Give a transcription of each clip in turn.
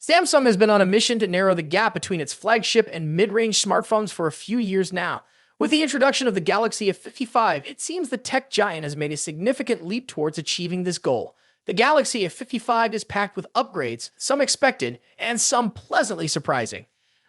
Samsung has been on a mission to narrow the gap between its flagship and mid-range smartphones for a few years now. With the introduction of the Galaxy A55, it seems the tech giant has made a significant leap towards achieving this goal. The Galaxy A55 is packed with upgrades, some expected, and some pleasantly surprising.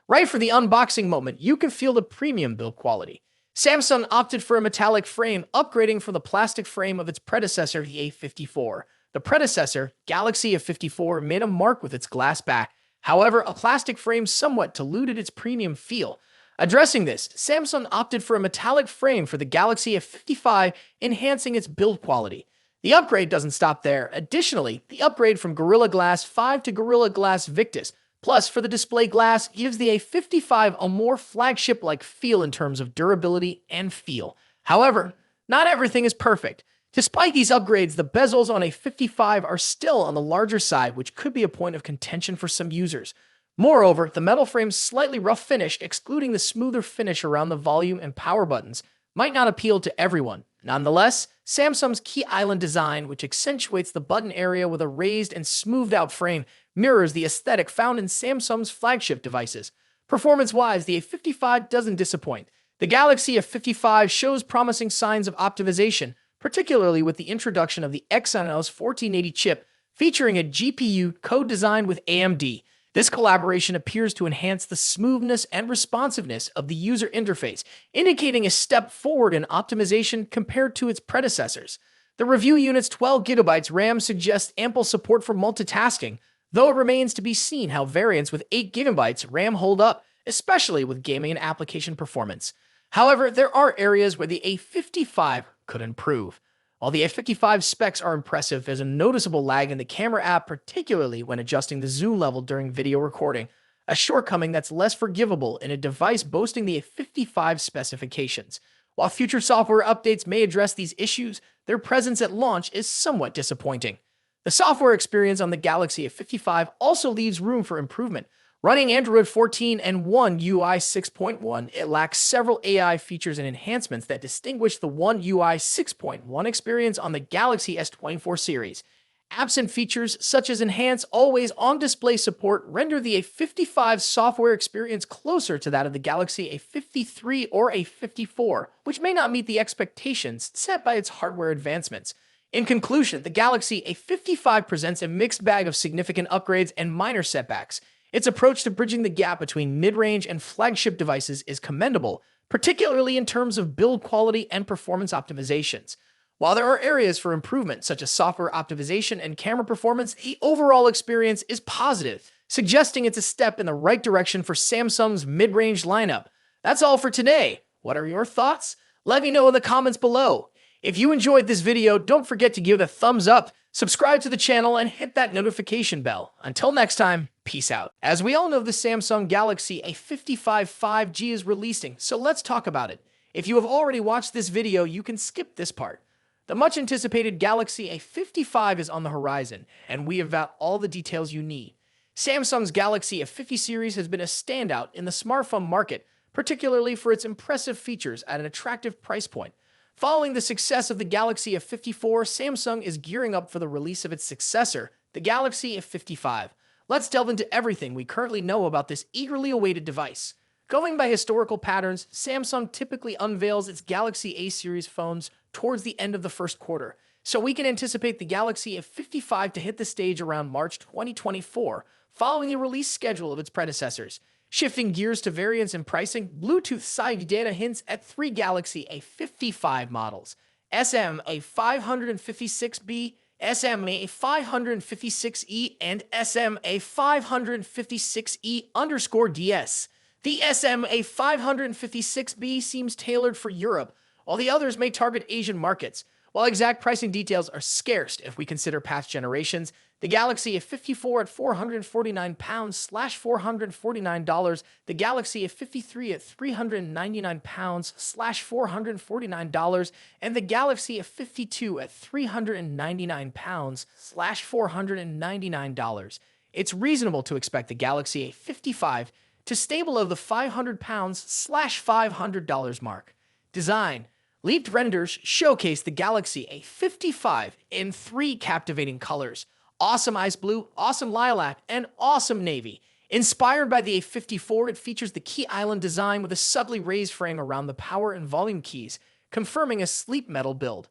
Right for the unboxing moment, you can feel the premium build quality. Samsung opted for a metallic frame, upgrading from the plastic frame of its predecessor, the A54. The predecessor, Galaxy A54, made a mark with its glass back. However, a plastic frame somewhat diluted its premium feel. Addressing this, Samsung opted for a metallic frame for the Galaxy A55, enhancing its build quality. The upgrade doesn't stop there. Additionally, the upgrade from Gorilla Glass 5 to Gorilla Glass Victus, plus for the display glass, gives the A55 a more flagship-like feel in terms of durability and feel. However, not everything is perfect. Despite these upgrades, the bezels on a 55 are still on the larger side, which could be a point of contention for some users. Moreover, the metal frame's slightly rough finish, excluding the smoother finish around the volume and power buttons, might not appeal to everyone. Nonetheless, Samsung's key island design, which accentuates the button area with a raised and smoothed-out frame, mirrors the aesthetic found in Samsung's flagship devices. Performance-wise, the A55 doesn't disappoint. The Galaxy A55 shows promising signs of optimization, particularly with the introduction of the Exynos 1480 chip, featuring a GPU co-designed with AMD. This collaboration appears to enhance the smoothness and responsiveness of the user interface, indicating a step forward in optimization compared to its predecessors. The review unit's 12GB RAM suggests ample support for multitasking, though it remains to be seen how variants with 8GB RAM hold up, especially with gaming and application performance. However, there are areas where the A55 could improve. While the A55 specs are impressive, there's a noticeable lag in the camera app, particularly when adjusting the zoom level during video recording, a shortcoming that's less forgivable in a device boasting the A55 specifications. While future software updates may address these issues, their presence at launch is somewhat disappointing. The software experience on the Galaxy A55 also leaves room for improvement. Running Android 14 and One UI 6.1, it lacks several AI features and enhancements that distinguish the One UI 6.1 experience on the Galaxy S24 series. Absent features such as enhanced always-on display support render the A55 software experience closer to that of the Galaxy A53 or A54, which may not meet the expectations set by its hardware advancements. In conclusion, the Galaxy A55 presents a mixed bag of significant upgrades and minor setbacks. Its approach to bridging the gap between mid-range and flagship devices is commendable, particularly in terms of build quality and performance optimizations. While there are areas for improvement, such as software optimization and camera performance, the overall experience is positive, suggesting it's a step in the right direction for Samsung's mid-range lineup. That's all for today. What are your thoughts? Let me know in the comments below. If you enjoyed this video, don't forget to give it a thumbs up, subscribe to the channel, and hit that notification bell. Until next time, peace out. As we all know, the Samsung Galaxy A55 5G is releasing, so let's talk about it. If you have already watched this video, you can skip this part. The much anticipated Galaxy A55 is on the horizon, and we have got all the details you need. Samsung's Galaxy A50 series has been a standout in the smartphone market, particularly for its impressive features at an attractive price point. Following the success of the Galaxy A54, Samsung is gearing up for the release of its successor, the Galaxy A55. Let's delve into everything we currently know about this eagerly awaited device. Going by historical patterns, Samsung typically unveils its Galaxy A series phones towards the end of the first quarter, so we can anticipate the Galaxy A55 to hit the stage around March 2024, following the release schedule of its predecessors. Shifting gears to variants and pricing, Bluetooth side data hints at three Galaxy A55 models: SMA556B, SMA556E, and SMA556E_DS. The SMA556B seems tailored for Europe, while the others may target Asian markets. While exact pricing details are scarce if we consider past generations, the Galaxy A54 at £449/$449, the Galaxy A53 at £399/$449, and the Galaxy A52 at £399/$499. It's reasonable to expect the Galaxy A55 to stay below the £500/$500 mark. Design. Leaked renders showcase the Galaxy A55 in three captivating colors: awesome ice blue, awesome lilac, and awesome navy. Inspired by the A54, it features the key island design with a subtly raised frame around the power and volume keys, confirming a sleek metal build.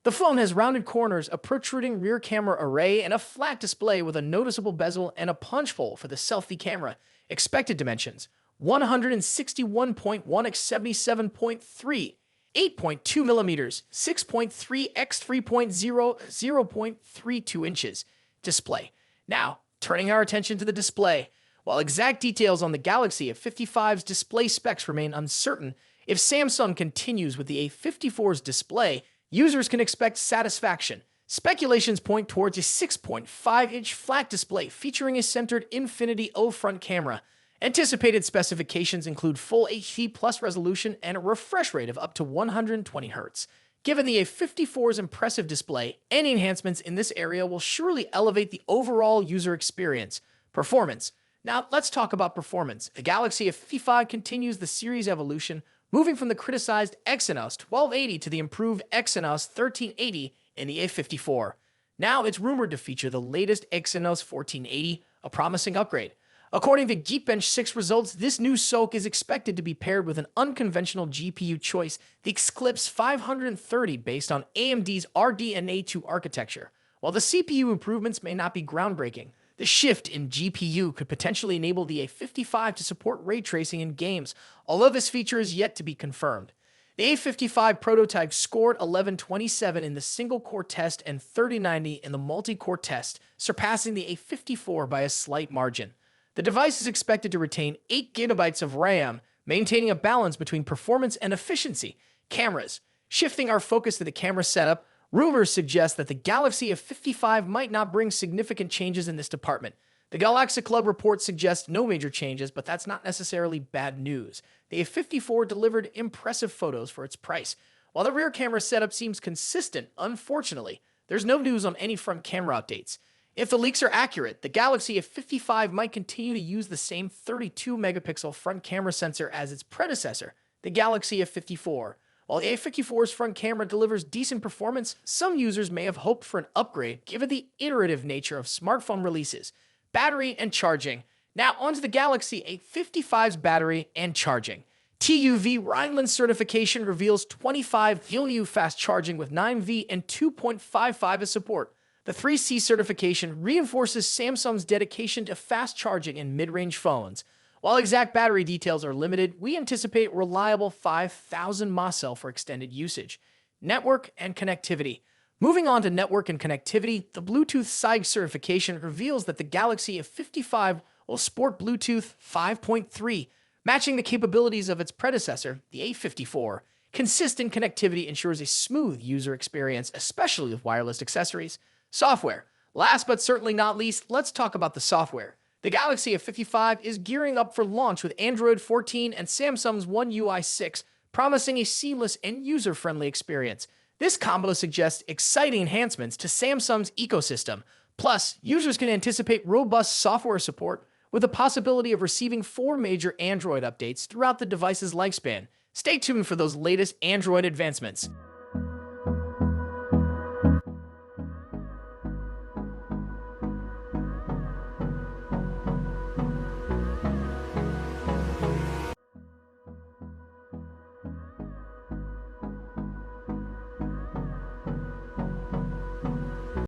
The phone has rounded corners, a protruding rear camera array, and a flat display with a noticeable bezel and a punch hole for the selfie camera. Expected dimensions: 161.1 x 77.3, 8.2 millimeters, 6.3 x 3.0, 0.32 inches. Display. Now, turning our attention to the display. While exact details on the Galaxy A55's display specs remain uncertain, if Samsung continues with the A54's display, users can expect satisfaction. Speculations point towards a 6.5-inch flat display featuring a centered Infinity O front camera. Anticipated specifications include full HD plus resolution and a refresh rate of up to 120 Hz. Given the A54's impressive display, any enhancements in this area will surely elevate the overall user experience. Performance. Now, let's talk about performance. The Galaxy A55 continues the series evolution, moving from the criticized Exynos 1280 to the improved Exynos 1380 in the A54. Now, it's rumored to feature the latest Exynos 1480, a promising upgrade. According to Geekbench 6 results, this new SoC is expected to be paired with an unconventional GPU choice, the Eclipse 530, based on AMD's RDNA2 architecture. While the CPU improvements may not be groundbreaking, the shift in GPU could potentially enable the A55 to support ray tracing in games, although this feature is yet to be confirmed. The A55 prototype scored 1127 in the single-core test and 3090 in the multi-core test, surpassing the A54 by a slight margin. The device is expected to retain 8 GB of RAM, maintaining a balance between performance and efficiency. Cameras. Shifting our focus to the camera setup, rumors suggest that the Galaxy A55 might not bring significant changes in this department. The Galaxy Club report suggests no major changes, but that's not necessarily bad news. The A54 delivered impressive photos for its price. While the rear camera setup seems consistent, unfortunately, there's no news on any front camera updates. If the leaks are accurate, the Galaxy A55 might continue to use the same 32-megapixel front camera sensor as its predecessor, the Galaxy A54. While the A54's front camera delivers decent performance, some users may have hoped for an upgrade given the iterative nature of smartphone releases. Battery and charging. Now onto the Galaxy A55's battery and charging. TÜV Rheinland certification reveals 25 VLU fast charging with 9V and 2.55 as support. The 3C certification reinforces Samsung's dedication to fast charging in mid-range phones. While exact battery details are limited, we anticipate reliable 5,000 mAh cell for extended usage. Network and connectivity. Moving on to network and connectivity, the Bluetooth SIG certification reveals that the Galaxy A55 will sport Bluetooth 5.3, matching the capabilities of its predecessor, the A54. Consistent connectivity ensures a smooth user experience, especially with wireless accessories. Software. Last but certainly not least, let's talk about the software. The Galaxy A55 is gearing up for launch with Android 14 and Samsung's One UI 6, promising a seamless and user-friendly experience. This combo suggests exciting enhancements to Samsung's ecosystem. Plus, users can anticipate robust software support with the possibility of receiving 4 major Android updates throughout the device's lifespan. Stay tuned for those latest Android advancements.